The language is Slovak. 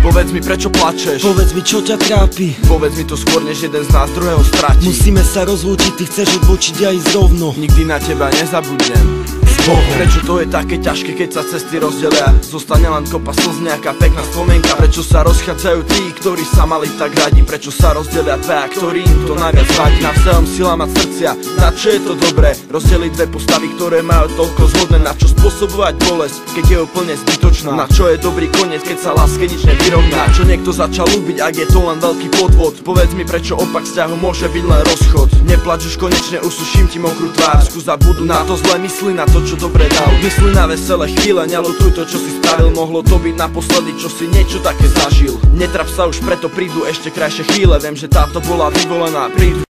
Povedz mi, prečo plačeš? Povedz mi, čo ťa trápi? Povedz mi to skôr, než jeden z nás druhého stratí. Musíme sa rozlúčiť, ty chceš odbočiť a ísť rovno. Nikdy na teba nezabudnem. Prečo to je také ťažké, keď sa cesty rozdelia? Zostane len kopa slz, nejaká pekná spomienka. Prečo sa rozchádzajú tí, ktorí sa mali tak radi? Prečo sa rozdelia dvaja, ktorým to najviac vadí? Navzájom sila mať srdcia, na čo je to dobré? Rozdeliť dve postavy, ktoré majú toľko zhodné. Na čo spôsobovať bolesť, keď je úplne zbytočná? Na čo je dobrý koniec, keď sa láske nič nevyrovná? Čo niekto začal ľúbiť, ak je to len veľký podvod? Povedz mi, prečo opak vzťahu môže byť len rozchod? Neplač už, konečne usuším ti mokrú tvár. Skús zabudnúť na to zlé, mysli na to, čo dobre dal. Mysli na veselé chvíle, neľutuj to, čo si spravil. Mohlo to byť naposledy, čo si niečo také zažil. Netrap sa už, preto prídu ešte krajšie chvíle. Viem, že táto bola vyvolená, prídu